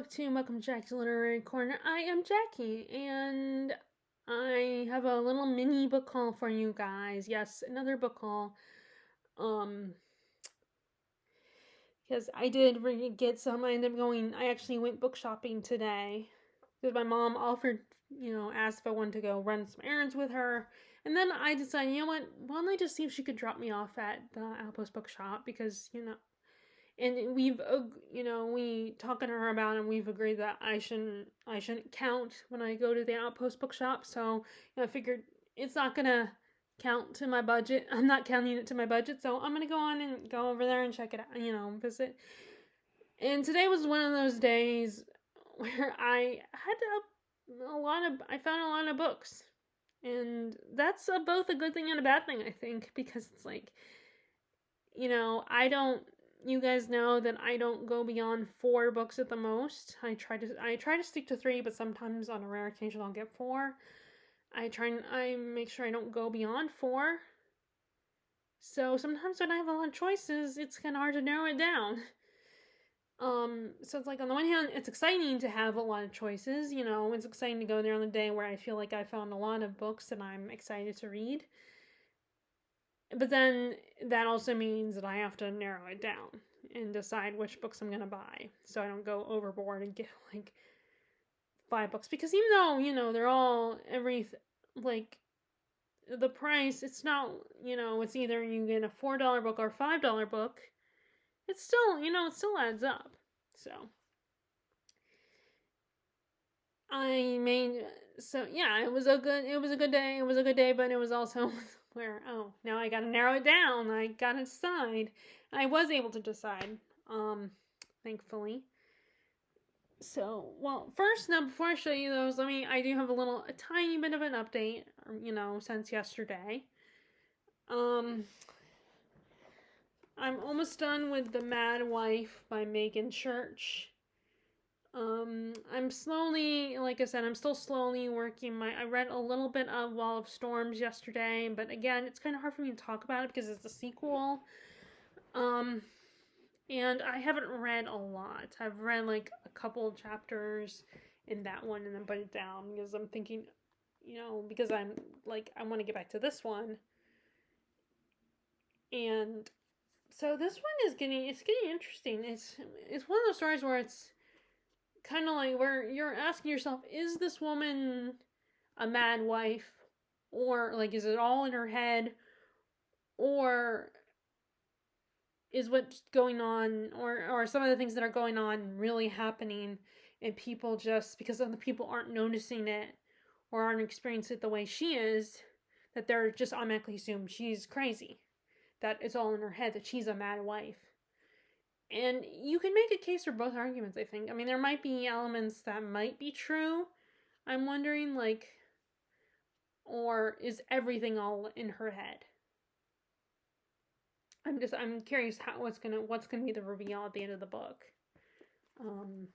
book to Welcome to Jackie's Literary Corner. I am Jackie, and I have a little mini book haul for you guys. Yes, another book haul. Because I did get some. I ended up going. I actually went book shopping today because my mom offered, asked if I wanted to go run some errands with her, and then I decided, what? Why don't I just see if she could drop me off at the Outpost Bookshop because and we've we talking to her about it, and we've agreed that I shouldn't count when I go to the Outpost bookshop. So I figured it's not gonna count to my budget. I'm not counting it to my budget, so I'm gonna go on and go over there and check it out, visit. And today was one of those days where I had I found a lot of books, and that's both a good thing and a bad thing, I think, because it's like, I don't. You guys know that I don't go beyond 4 books at the most. I try to stick to 3, but sometimes on a rare occasion I'll get 4. I make sure I don't go beyond 4. So sometimes when I have a lot of choices, it's kind of hard to narrow it down. So it's like, on the one hand, it's exciting to have a lot of choices. It's exciting to go there on the day where I feel like I found a lot of books that I'm excited to read. But then that also means that I have to narrow it down and decide which books I'm going to buy, so I don't go overboard and get like 5 books. Because even though, they're all like the price, it's not, it's either you get a $4 book or a $5 book. It's still, it still adds up. So it was a good day. It was a good day, but it was also where, now I gotta narrow it down. I gotta decide. I was able to decide, thankfully. So, well, first, now, before I show you those, I do have a tiny bit of an update, since yesterday. I'm almost done with The Mad Wife by Megan Church. I'm slowly, like I said, I'm still slowly working I read a little bit of Wall of Storms yesterday, but again, it's kind of hard for me to talk about it because it's a sequel. And I haven't read a lot. I've read like a couple of chapters in that one and then put it down because I'm thinking, because I'm like, I want to get back to this one. And so this one is getting interesting. It's one of those stories where it's kind of like where you're asking yourself, is this woman a mad wife, or like, is it all in her head, or is what's going on, or some of the things that are going on really happening, and people just, because other people aren't noticing it or aren't experiencing it the way she is, that they're just automatically assume she's crazy, that it's all in her head, that she's a mad wife. And you can make a case for both arguments, I think. There might be elements that might be true. I'm wondering, like, or is everything all in her head? I'm curious what's gonna be the reveal at the end of the book. And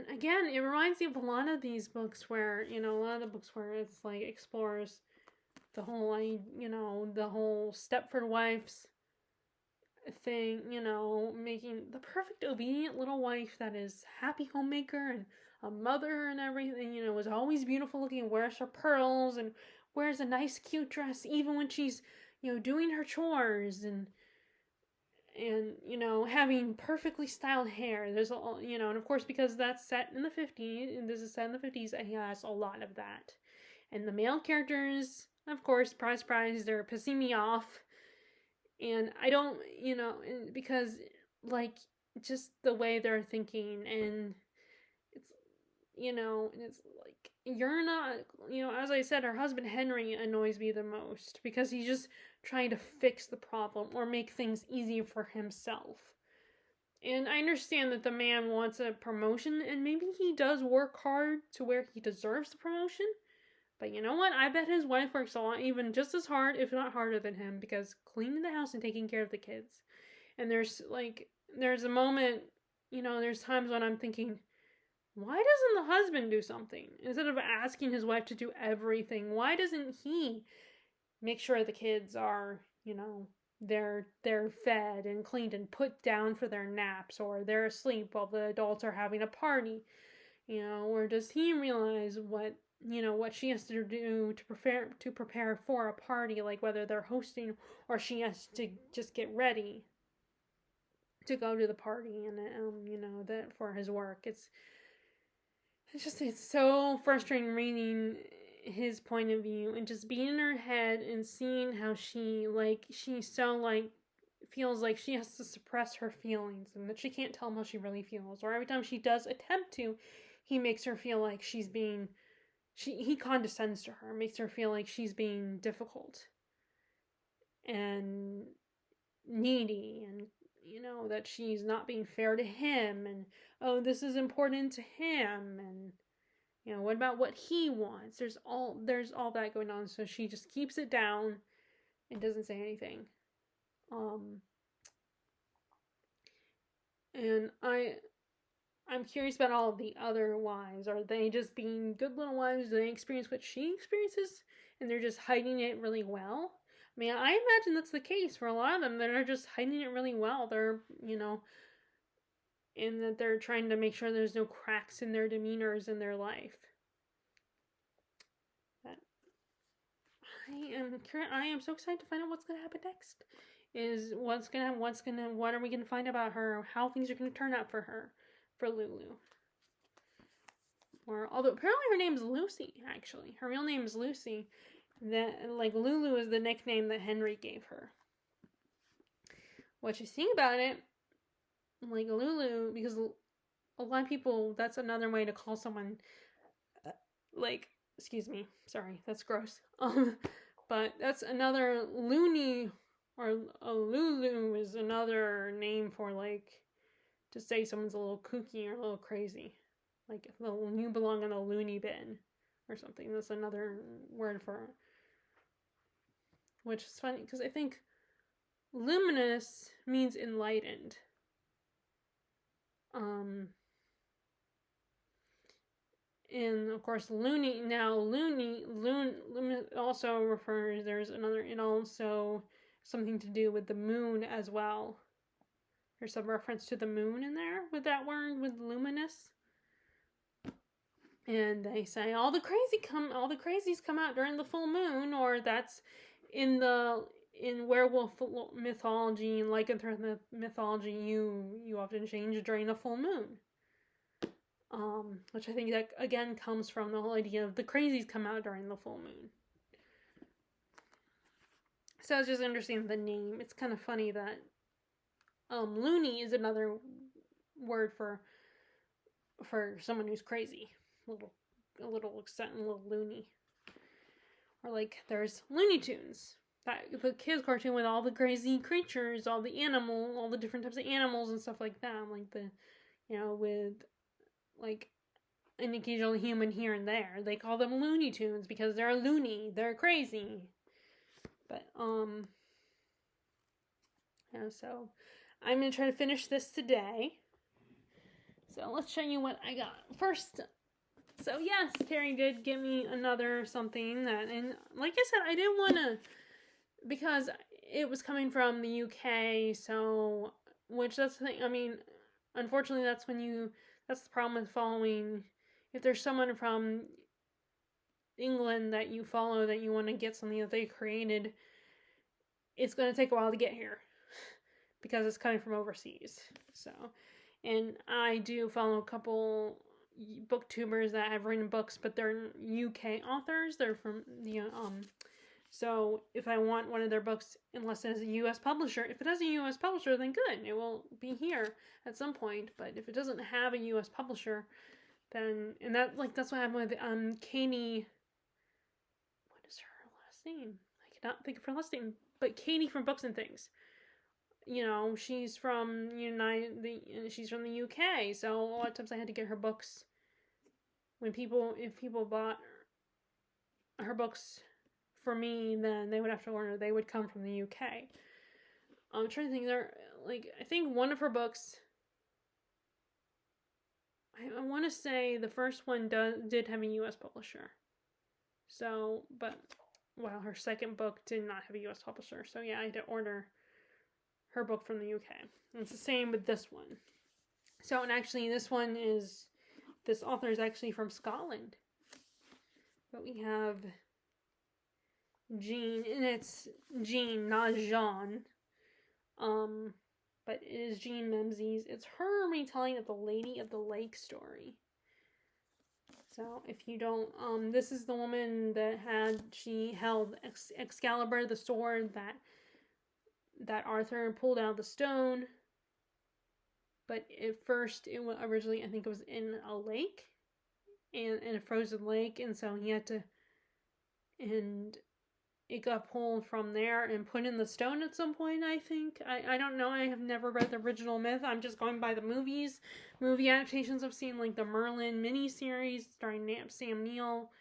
again, it reminds me of a lot of these books where, a lot of the books where it's like explores the whole, the whole Stepford Wives thing, making the perfect obedient little wife that is happy homemaker and a mother and everything, is always beautiful looking, wears her pearls and wears a nice cute dress even when she's, doing her chores, and having perfectly styled hair. There's all, and of course, because that's set in the 50s, and this is set in the 50s, he has a lot of that. And the male characters, of course, surprise, surprise, they're pissing me off. And I don't, because, like, just the way they're thinking, and it's, and it's like, you're not, as I said, her husband Henry annoys me the most because he's just trying to fix the problem or make things easy for himself. And I understand that the man wants a promotion, and maybe he does work hard to where he deserves the promotion. But you know what? I bet his wife works a lot, even just as hard, if not harder than him, because cleaning the house and taking care of the kids. And there's a moment, there's times when I'm thinking, why doesn't the husband do something? Instead of asking his wife to do everything, why doesn't he make sure the kids are, they're fed and cleaned and put down for their naps, or they're asleep while the adults are having a party, or does he realize what she has to do to prepare for a party, like whether they're hosting or she has to just get ready to go to the party, and that for his work. It's so frustrating reading his point of view and just being in her head and seeing how she feels like she has to suppress her feelings and that she can't tell him how she really feels, or every time she does attempt to, he makes her feel like he condescends to her, makes her feel like she's being difficult and needy, and that she's not being fair to him, and this is important to him, and what about what he wants? There's all that going on, so she just keeps it down and doesn't say anything. And I'm curious about all of the other wives. Are they just being good little wives? Do they experience what she experiences and they're just hiding it really well? I mean, I imagine that's the case for a lot of them. They're just hiding it really well. They're, and that they're trying to make sure there's no cracks in their demeanors in their life. But I am so excited to find out what's going to happen next. What are we gonna find about her? How things are gonna turn out for her, for Lulu. Or although apparently her name's Lucy. Actually, her real name is Lucy. Lulu is the nickname that Henry gave her. What you think about it, like Lulu, because a lot of people, that's another way to call someone. Excuse me, sorry, that's gross. But that's another loony. Or a Lulu is another name for, to say someone's a little kooky or a little crazy. Like, you belong in a loony bin or something. That's another word for it. Which is funny, because I think luminous means enlightened. And, of course, loony also refers, it also something to do with the moon as well. There's some reference to the moon in there with that word, with luminous. And they say all the crazies come out during the full moon, or that's in werewolf mythology and lycanthropic mythology, you often change during a full moon. Which I think that again comes from the whole idea of the crazies come out during the full moon. So I was just understanding the name. It's kind of funny that loony is another word for someone who's crazy, a little loony. Or there's Looney Tunes, that the kids cartoon with all the crazy creatures, all the different types of animals and stuff like that. With an occasional human here and there. They call them Looney Tunes because they're loony, they're crazy. But, so I'm going to try to finish this today. So let's show you what I got. First, so yes, Terry did give me another something and like I said, I didn't want to, because it was coming from the UK, so, which that's the thing, I mean, unfortunately that's the problem with following, if there's someone from England that you follow that you want to get something that they created, it's going to take a while to get here because it's coming from overseas. So, and I do follow a couple booktubers that have written books, but they're UK authors. They're from so if I want one of their books, unless it has a US publisher, if it has a US publisher, then good, it will be here at some point. But if it doesn't have a US publisher, then, and that's what happened with Katie. What is her last name? I cannot think of her last name, but Katie from Books and Things. She's from she's from the UK, so a lot of times I had to get her books if people bought her books for me, then they would have to order. They would come from the UK. I'm trying to think. I think one of her books, I want to say the first one did have a US publisher. So, but her second book did not have a US publisher. So yeah, I had to order her book from the UK. And it's the same with this one. So, and actually this author is actually from Scotland. But we have Jean, and it's Jean, not Jean. But it is Jean Menzies. It's her retelling of the Lady of the Lake story. So, if you don't, this is the woman that she held Excalibur, the sword that Arthur pulled out of the stone. But at first, originally, I think it was in a lake, in a frozen lake, and so he had to, and it got pulled from there and put in the stone at some point, I think. I don't know. I have never read the original myth. I'm just going by the movie adaptations I've seen, like the Merlin miniseries starring Sam Neill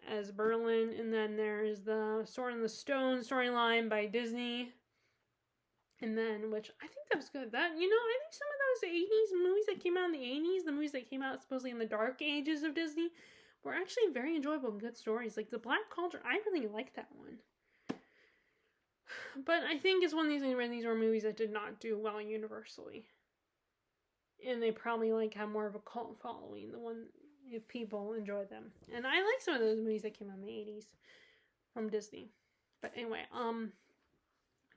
as Merlin, and then there's the Sword in the Stone storyline by Disney. And then, which I think that was good. I think some of those 80s movies that came out in the 80s, the movies that came out supposedly in the dark ages of Disney, were actually very enjoyable and good stories. Like the Black Cauldron, I really liked that one. But I think it's one of these things where these were movies that did not do well universally. And they probably have more of a cult following, the one if people enjoy them. And I like some of those movies that came out in the 80s from Disney. But anyway, I'm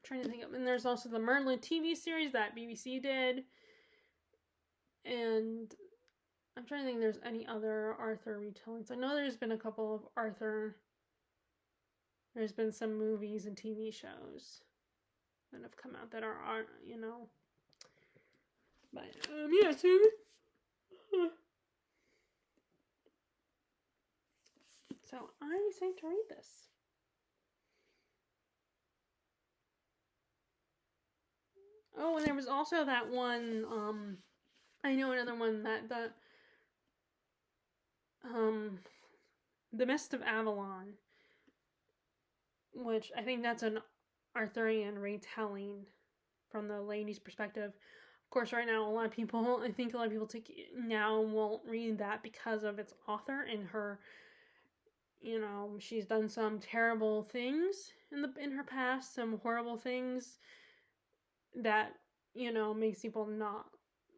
trying to think of, and there's also the Merlin TV series that BBC did. And I'm trying to think if there's any other Arthur retellings. I know there's been a couple of Arthur. There's been some movies and TV shows that have come out that are But, yeah, so I say to read this. Oh, and there was also that one, I know another one The Mist of Avalon, which I think that's an Arthurian retelling from the lady's perspective. Of course, right now, I think a lot of people won't read that because of its author and her, she's done some terrible things in her past, some horrible things that, makes people not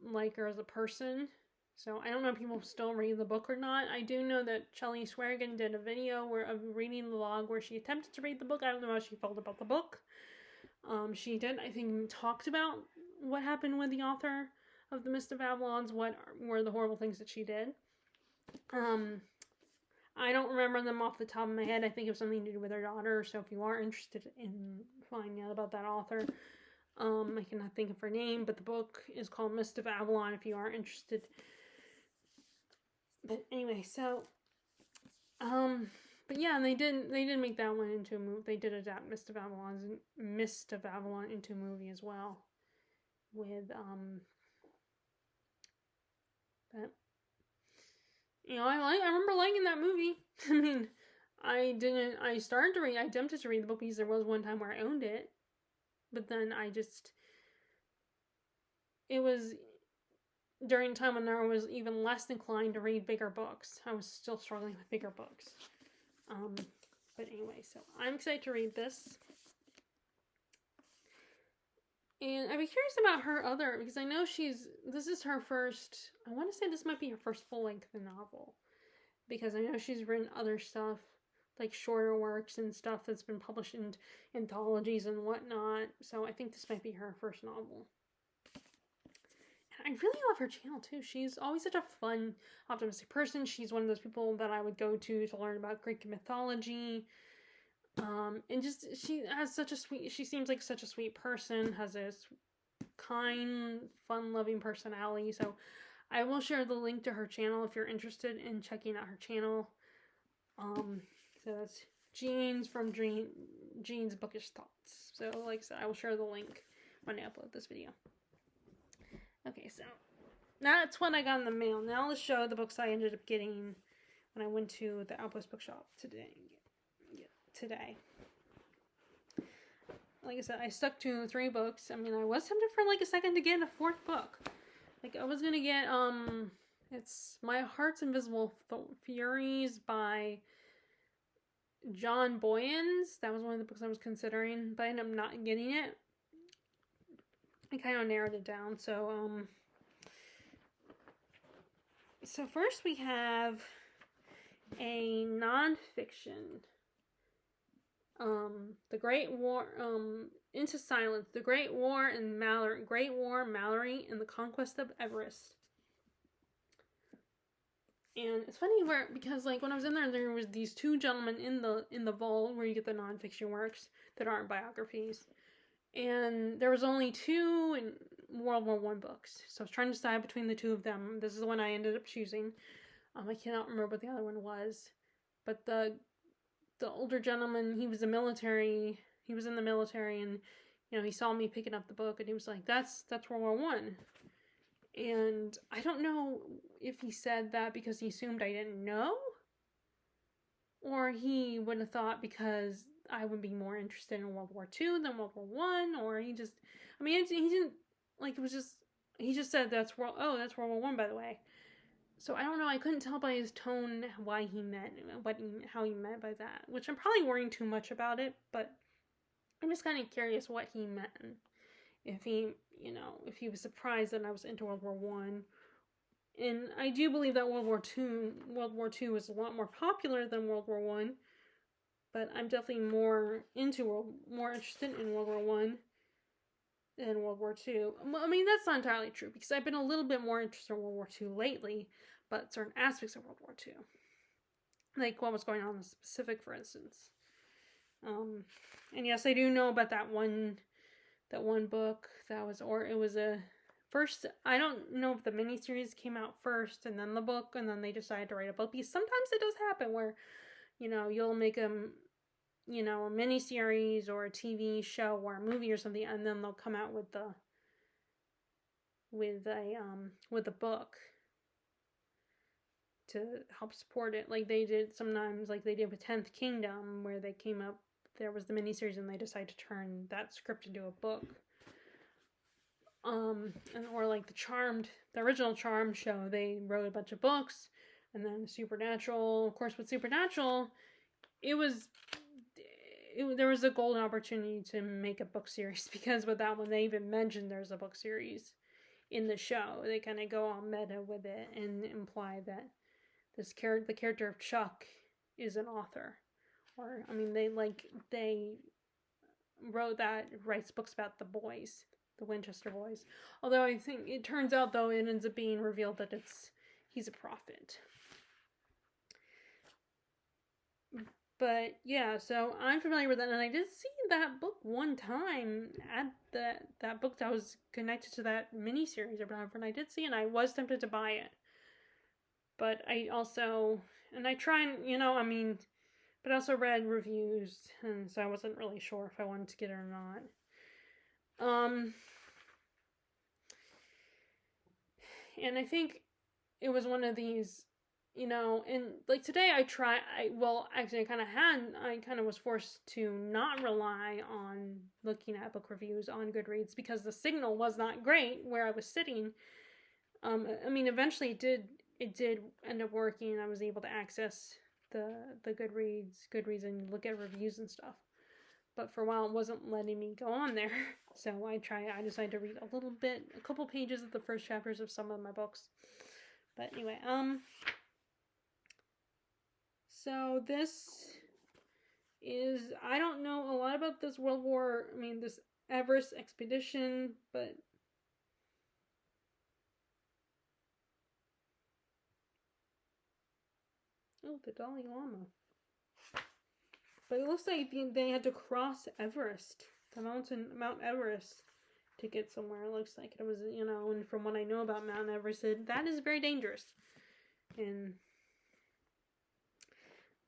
like her as a person. So I don't know if people still read the book or not. I do know that Shelley Swearingen did a video of reading the log where she attempted to read the book. I don't know how she felt about the book. She did, I think, talked about what happened with the author of The Mist of Avalon, what were the horrible things that she did. I don't remember them off the top of my head. I think it was something to do with her daughter. So if you are interested in finding out about that author, I cannot think of her name, but the book is called Mist of Avalon if you are interested. But anyway, so, but yeah, and they did make that one into a movie. They did adapt Mist of Avalon into a movie as well, with, but, I remember liking that movie. I mean, I attempted to read the book because there was one time where I owned it, but then it was during a time when I was even less inclined to read bigger books. I was still struggling with bigger books. But anyway, so I'm excited to read this. And I'd be curious about her other, because I know this is her first, I want to say this might be her first full-length novel. Because I know she's written other stuff, like shorter works and stuff that's been published in anthologies and whatnot. So I think this might be her first novel. And I really love her channel too. She's always such a fun, optimistic person. She's one of those people that I would go to learn about Greek mythology. And just, she seems like such a sweet person, has a kind, fun-loving personality. So I will share the link to her channel if you're interested in checking out her channel. So that's Jeans from Jean's Bookish Thoughts. So like I said, I will share the link when I upload this video. Okay, so that's what I got in the mail. Now let's show the books I ended up getting when I went to the Outpost Bookshop today. Like I said, I stuck to 3 books. I mean, I was tempted for a second to get a 4th book. I was gonna get, it's My Heart's Invisible Furies by John Boyens. That was one of the books I was considering, but I ended up not getting it. I kind of narrowed it down. So first we have a nonfiction. The Great War, Into Silence, The Great War and Mallory, and the Conquest of Everest. And it's funny because like when I was in there was these two gentlemen in the vault where you get the nonfiction works that aren't biographies, and there was only two in World War I books. So I was trying to decide between the two of them. This is the one I ended up choosing. I cannot remember what the other one was, but the older gentleman, he was in the military, and he saw me picking up the book, and he was like, that's World War One. And I don't know if he said that because he assumed I didn't know, or he would have thought because I would be more interested in World War II than World War One, or he just, he didn't, like, it was just, he just said that's World War One, by the way. So I don't know, I couldn't tell by his tone how he meant by that, which I'm probably worrying too much about it, but I'm just kind of curious what he meant. If he was surprised that I was into World War One. And I do believe that World War II was a lot more popular than World War One, but I'm definitely more interested in World War One than World War II. That's not entirely true, because I've been a little bit more interested in World War II lately, but certain aspects of World War II, like what was going on in the Pacific, for instance. And yes, I do know about that one book it was a first. I don't know if the miniseries came out first and then the book, and then they decided to write a book, because sometimes it does happen where, you'll make a miniseries or a TV show or a movie or something, and then they'll come out with a book to help support it, like they did sometimes, like they did with 10th Kingdom, where there was the miniseries and they decided to turn that script into a book. Or like the original Charmed show, they wrote a bunch of books, and then Supernatural, of course, with Supernatural, there was a golden opportunity to make a book series, because with that one, they even mentioned there's a book series in the show. They kind of go all meta with it and imply that the character of Chuck is an author, or they writes books about the boys, the Winchester boys. Although I think it turns out, though, it ends up being revealed that he's a prophet. But yeah, so I'm familiar with that, and I did see that book one time at that book that was connected to that miniseries or whatever, and I did see it, and I was tempted to buy it. But I also, and I tried, but I also read reviews, and so I wasn't really sure if I wanted to get it or not. And I think it was one of these, and like today I kind of was forced to not rely on looking at book reviews on Goodreads, because the signal was not great where I was sitting. Eventually it did end up working, and I was able to access the Goodreads and look at reviews and stuff. But for a while, it wasn't letting me go on there. So I decided to read a couple pages of the first chapters of some of my books. But anyway, so this is, I don't know a lot about this this Everest expedition, but oh, the Dalai Lama. But it looks like they had to cross Everest, Mount Everest, to get somewhere. It looks like it was, and from what I know about Mount Everest, that is very dangerous.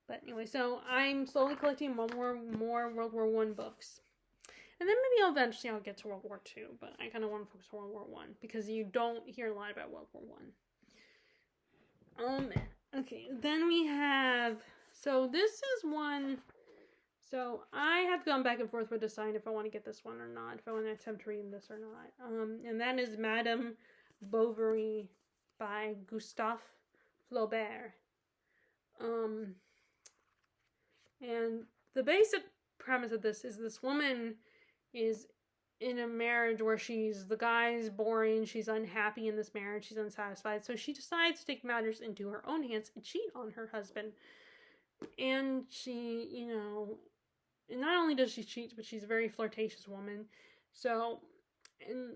But anyway, so I'm slowly collecting more World War I books. And then maybe eventually I'll get to World War II, but I kind of want to focus on World War I, because you don't hear a lot about World War I. Okay, then we have, so this is one. So I have gone back and forth with deciding if I want to get this one or not, if I want to attempt reading this or not. And that is Madame Bovary by Gustave Flaubert. And the basic premise of this is this woman is in a marriage where the guy's boring, she's unhappy in this marriage, she's unsatisfied, so she decides to take matters into her own hands and cheat on her husband. And she, and not only does she cheat, but she's a very flirtatious woman. So, and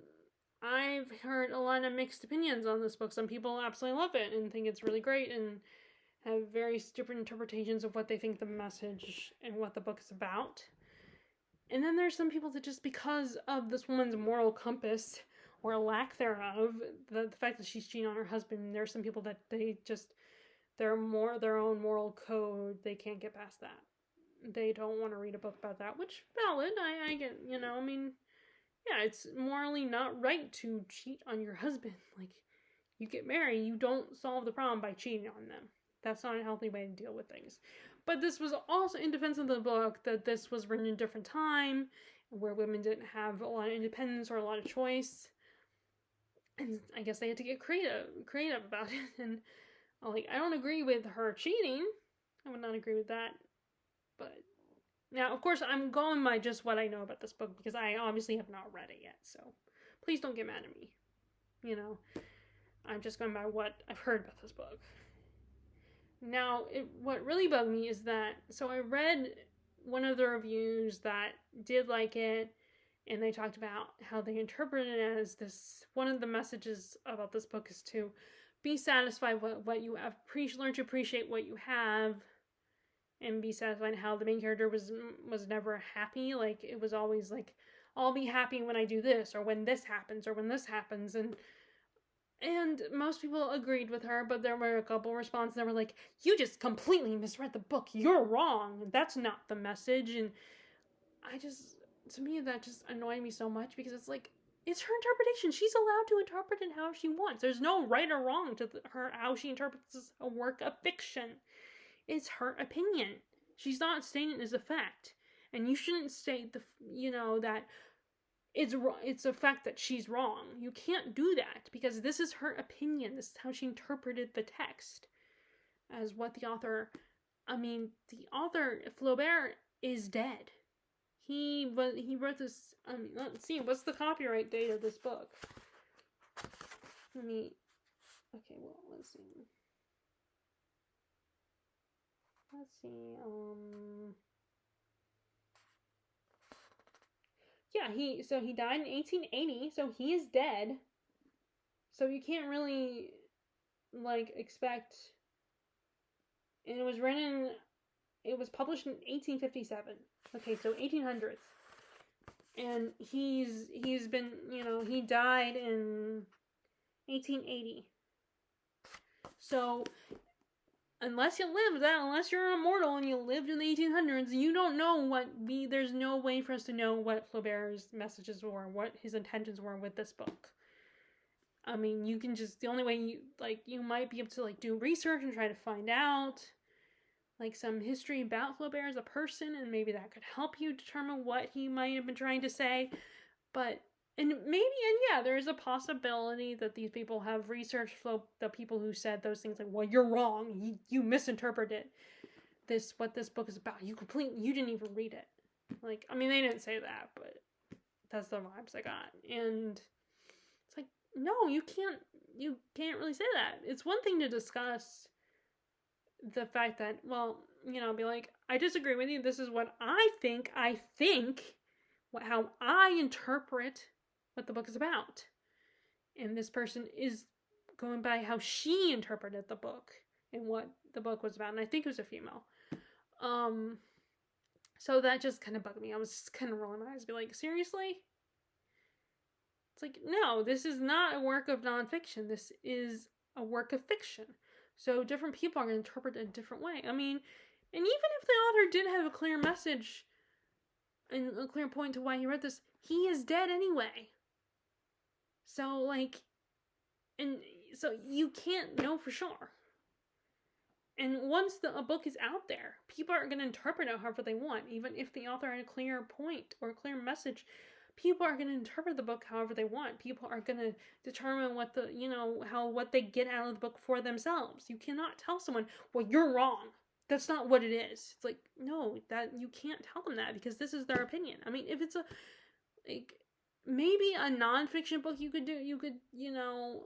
I've heard a lot of mixed opinions on this book. Some people absolutely love it and think it's really great and have very different interpretations of what they think the message and what the book is about. And then there's some people that just because of this woman's moral compass or lack thereof, the fact that she's cheating on her husband, there's some people that they're more their own moral code, they can't get past that. They don't want to read a book about that, which valid. I get, yeah, it's morally not right to cheat on your husband. Like, you get married, you don't solve the problem by cheating on them. That's not a healthy way to deal with things. But this was also in defense of the book that this was written in a different time where women didn't have a lot of independence or a lot of choice. And I guess they had to get creative about it. And I don't agree with her cheating. I would not agree with that. But now, of course, I'm going by just what I know about this book because I obviously have not read it yet. So please don't get mad at me. I'm just going by what I've heard about this book. Now, what really bugged me is that, so I read one of the reviews that did like it, and they talked about how they interpret it as this, one of the messages about this book is to be satisfied with what you have, learn to appreciate what you have, and be satisfied. How the main character was never happy. Like, it was always like, I'll be happy when I do this, or when this happens, or when this happens, and most people agreed with her, but there were a couple responses that were like, you just completely misread the book. You're wrong. That's not the message. And to me, that just annoyed me so much because it's like, it's her interpretation. She's allowed to interpret it how she wants. There's no right or wrong to her how she interprets a work of fiction. It's her opinion. She's not stating it as a fact. And you shouldn't state that it's a fact that she's wrong. You can't do that because this is her opinion. This is how she interpreted the text as what the author, Flaubert is dead. He wrote this, let's see, what's the copyright date of this book? Let's see. Yeah, he died in 1880, so he is dead. So you can't really, expect... And it was published in 1857. Okay, so 1800s. And he's been, he died in 1880. So... unless you're immortal and you lived in the 1800s, you don't know there's no way for us to know what Flaubert's messages were, what his intentions were with this book. You can just, the only way you might be able to, do research and try to find out, some history about Flaubert as a person, and maybe that could help you determine what he might have been trying to say. There is a possibility that these people have researched the people who said those things, well, you're wrong, you misinterpreted what this book is about, you didn't even read it. They didn't say that, but that's the vibes I got. And it's like, no, you can't really say that. It's one thing to discuss the fact that, be like, I disagree with you, this is what I think, how I interpret what the book is about. And this person is going by how she interpreted the book and what the book was about. And I think it was a female. So that just kind of bugged me. I was just kind of rolling my eyes, be like, seriously? It's like, no, this is not a work of nonfiction. This is a work of fiction. So different people are going to interpret it in a different way. And even if the author did have a clear message and a clear point to why he wrote this, he is dead anyway. So, so you can't know for sure. And once a book is out there, people are going to interpret it however they want. Even if the author had a clear point or a clear message, people are going to interpret the book however they want. People are going to determine what they get out of the book for themselves. You cannot tell someone, well, you're wrong. That's not what it is. It's like, no, that you can't tell them that because this is their opinion. If it's maybe a nonfiction book you could,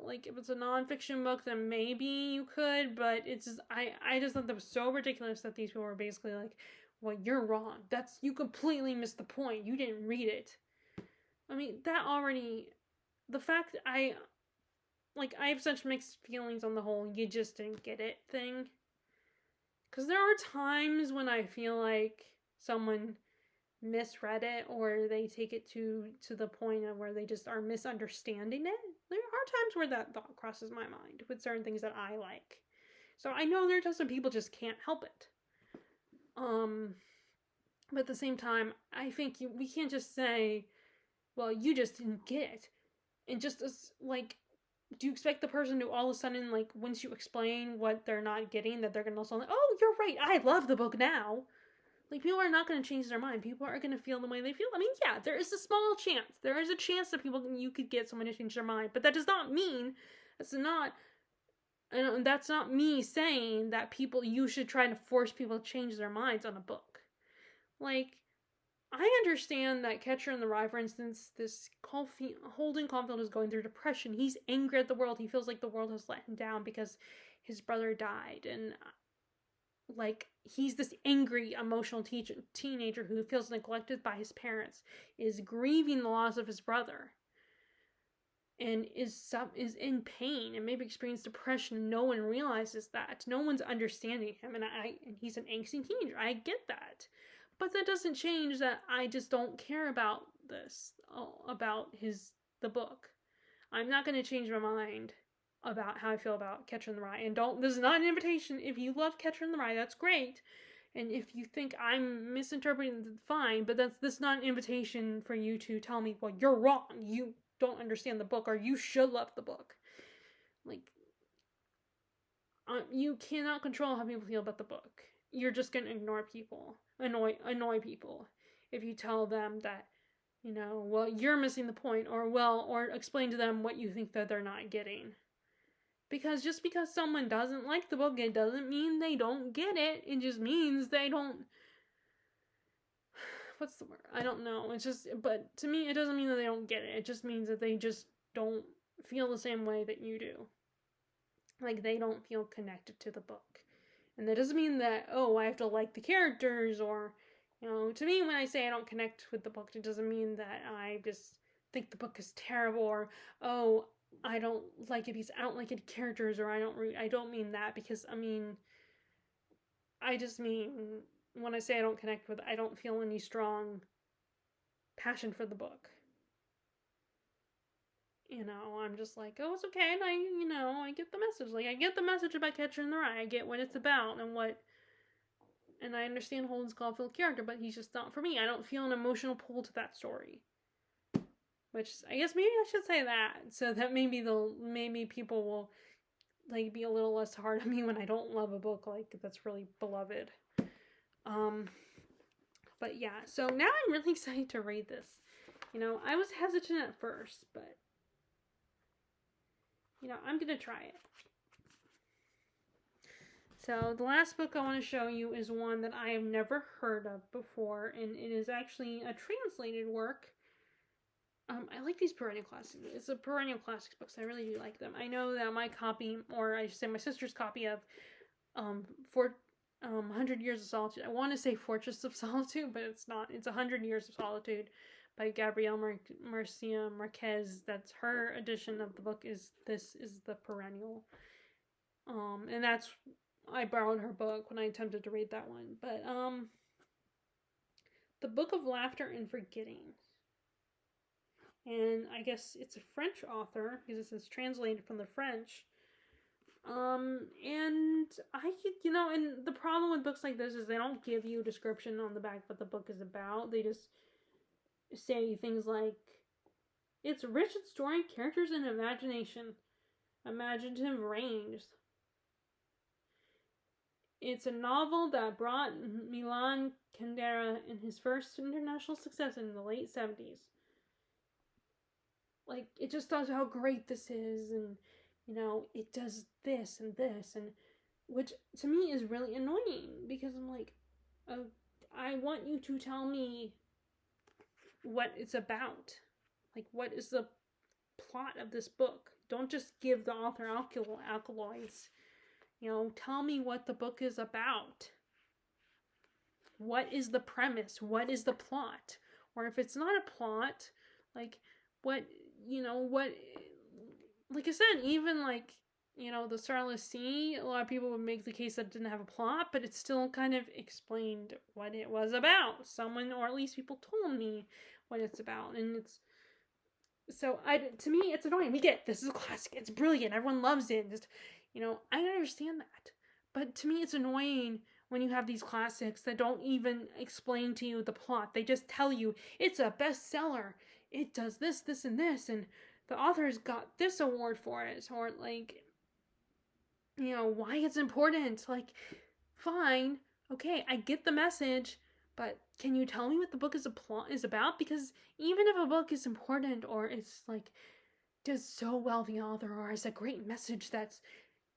like if it's a nonfiction book, then maybe you could, but it's just, I just thought that was so ridiculous that these people were basically like, well, you're wrong. You completely missed the point. You didn't read it. I mean, the fact I have such mixed feelings on the whole you just didn't get it thing. Because there are times when I feel like someone misread it, or they take it to the point of where they just are misunderstanding it. There are times where that thought crosses my mind with certain things that I like. So I know there are just some people just can't help it. But at the same time, I think we can't just say, well, you just didn't get it. And just like, do you expect the person to all of a sudden, like, once you explain what they're not getting, that they're going to also like, oh, you're right, I love the book now? Like, people are not going to change their mind. People are going to feel the way they feel. I mean, yeah, there is a small chance. There is a chance that you could get someone to change their mind. But that does not mean, that's not me saying that you should try to force people to change their minds on a book. Like, I understand that Catcher in the Rye, for instance, Holden Caulfield is going through depression. He's angry at the world. He feels like the world has let him down because his brother died. And, like, he's this angry, emotional teenager who feels neglected by his parents, is grieving the loss of his brother, and is in pain, and maybe experiencing depression. No one realizes that. No one's understanding him, and he's an angsty teenager. I get that. But that doesn't change that I just don't care about the book. I'm not going to change my mind about how I feel about Catcher in the Rye. And this is not an invitation. If you love Catcher in the Rye, that's great. And if you think I'm misinterpreting, fine. But this is not an invitation for you to tell me, well, you're wrong. You don't understand the book, or you should love the book. Like, you cannot control how people feel about the book. You're just going to ignore people, annoy people, if you tell them that, well, you're missing the point, or explain to them what you think that they're not getting. Because just because someone doesn't like the book, it doesn't mean they don't get it. It just means they don't... What's the word? I don't know. But to me, it doesn't mean that they don't get it. It just means that they just don't feel the same way that you do. Like, they don't feel connected to the book. And that doesn't mean that, oh, I have to like the characters, or, to me, when I say I don't connect with the book, it doesn't mean that I just think the book is terrible, or, oh, I don't like it because I don't like any characters, or I don't mean that, because, I just mean, when I say I don't connect with it, I don't feel any strong passion for the book. I'm just like, oh, it's okay, and I get the message. Like, I get the message about Catcher in the Rye. I get what it's about, and I understand Holden Caulfield's character, but he's just not for me. I don't feel an emotional pull to that story. Which, I guess maybe I should say that, so that maybe people will, like, be a little less hard on me when I don't love a book, like, that's really beloved. But yeah, so now I'm really excited to read this. I was hesitant at first, but, I'm gonna try it. So, the last book I want to show you is one that I have never heard of before, and it is actually a translated work. I like these perennial classics. It's a perennial classics books. I really do like them. I know that my copy, or I should say my sister's copy of 100 Years of Solitude. I want to say Fortress of Solitude, but it's not. It's 100 Years of Solitude by Gabrielle Garcia Marquez. That's her edition of the book. This is the perennial. And I borrowed her book when I attempted to read that one. But The Book of Laughter and Forgetting. And I guess it's a French author, because it's translated from the French. And and the problem with books like this is they don't give you a description on the back what the book is about. They just say things like, it's rich in story, characters, and imaginative range. It's a novel that brought Milan Kundera in his first international success in the late 70s. Like, it just tells you how great this is, and, it does this, and which, to me, is really annoying, because I'm like, I want you to tell me what it's about. Like, what is the plot of this book? Don't just give the author alkaloids. Tell me what the book is about. What is the premise? What is the plot? Or if it's not a plot, like, what, like I said, even like, the Starless Sea, a lot of people would make the case that it didn't have a plot, but it still kind of explained what it was about. Someone, or at least people told me what it's about. And to me, it's annoying. We get, this is a classic, it's brilliant, everyone loves it. Just, I understand that. But to me, it's annoying when you have these classics that don't even explain to you the plot. They just tell you, it's a bestseller. It does this, this, and this, and the author's got this award for it. Or, like, why it's important. Like, fine, okay, I get the message, but can you tell me what the book is about? Because even if a book is important, or it's like does so well the author, or has a great message that's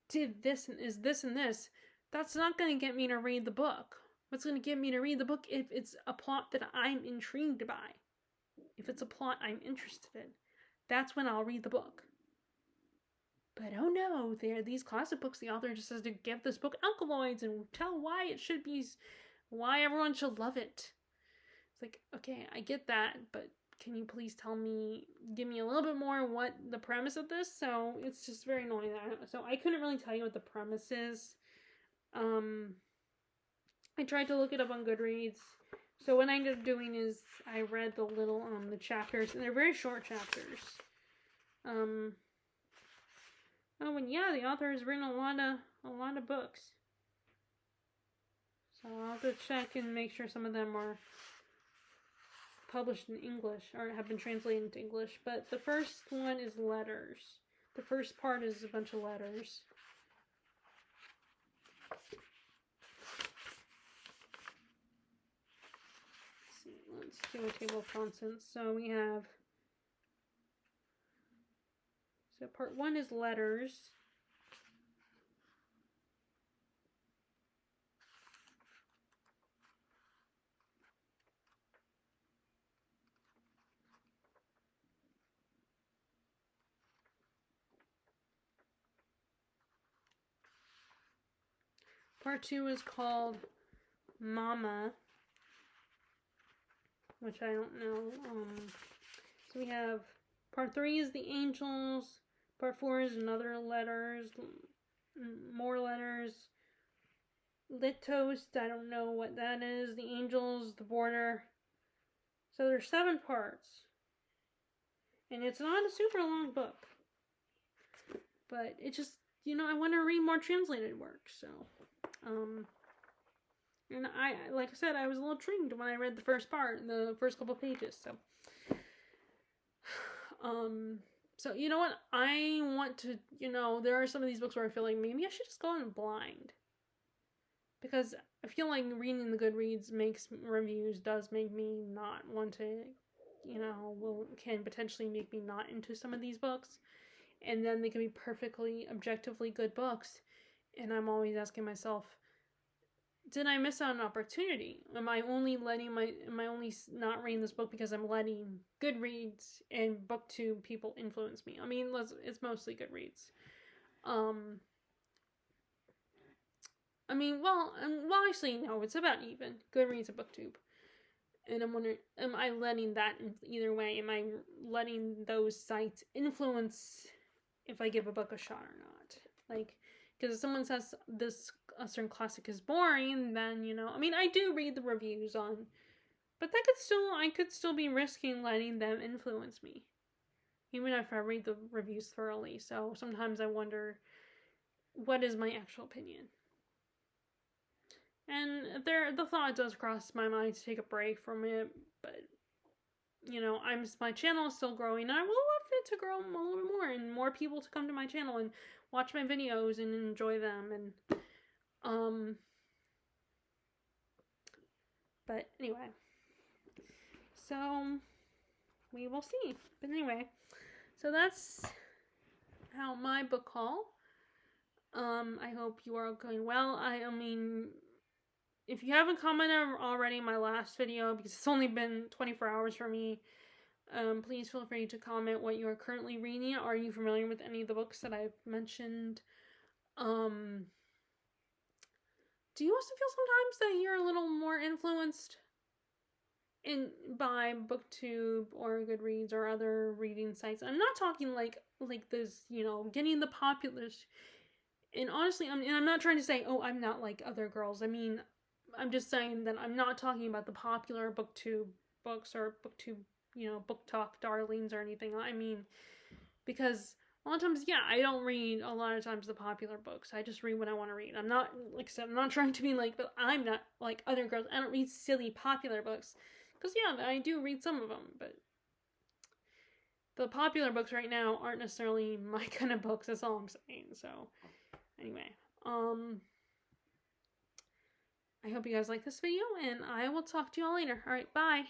did this and is this and this, that's not going to get me to read the book. What's going to get me to read the book if it's a plot that I'm intrigued by? If it's a plot I'm interested in, that's when I'll read the book. But oh no, there are these classic books, the author just has to give this book alkaloids and tell why it should be, why everyone should love it. It's like, okay, I get that, but can you please give me a little bit more what the premise of this? So it's just very annoying. So I couldn't really tell you what the premise is. I tried to look it up on Goodreads. So what I ended up doing is I read the chapters, and they're very short chapters. Oh, and yeah, the author has written a lot of books. So I'll go check and make sure some of them are published in English or have been translated into English. But the first one is letters. The first part is a bunch of letters. Let's do a table of contents. So we have, part 1 is letters. Part 2 is called Mama, which I don't know. So we have part 3 is the angels. Part 4 is another letters, more letters. Littost, I don't know what that is. The angels, the border. So there's 7 parts. And it's not a super long book. But it just, I want to read more translated work, so. And like I said, I was a little intrigued when I read the first part, the first couple pages, so. So you know what, I want to, there are some of these books where I feel like maybe I should just go in blind. Because I feel like reading the Goodreads reviews does make me not want to, can potentially make me not into some of these books. And then they can be perfectly, objectively good books. And I'm always asking myself, did I miss out an opportunity? Am I only not reading this book because I'm letting Goodreads and BookTube people influence me? I mean, it's mostly Goodreads. Actually, no, it's about even. Goodreads and BookTube. And I'm wondering, am I letting that either way? Am I letting those sites influence if I give a book a shot or not? Like, because if someone says a certain classic is boring, then, I do read the reviews on, but I could still be risking letting them influence me, even if I read the reviews thoroughly. So sometimes I wonder, what is my actual opinion? And the thought does cross my mind to take a break from it, but, my channel is still growing, and I would love it to grow a little bit more, and more people to come to my channel and watch my videos and enjoy them, and, but anyway, so we will see. But anyway, so that's how my book haul. I hope you are going well. If you haven't commented already in my last video, because it's only been 24 hours for me, Please feel free to comment what you are currently reading. Are you familiar with any of the books that I've mentioned? Do you also feel sometimes that you're a little more influenced by BookTube or Goodreads or other reading sites? I'm not talking like this, getting the popular. And honestly, I'm not trying to say, oh, I'm not like other girls. I mean, I'm just saying that I'm not talking about the popular BookTube books or BookTube, Book Talk darlings or anything. I mean, because a lot of times, yeah, I don't read a lot of times the popular books. I just read what I want to read. I'm not, like I said, I'm not trying to be like, but I'm not like other girls. I don't read silly popular books. Because, yeah, I do read some of them, but the popular books right now aren't necessarily my kind of books. That's all I'm saying. So, anyway, I hope you guys like this video, and I will talk to you all later. Alright, bye!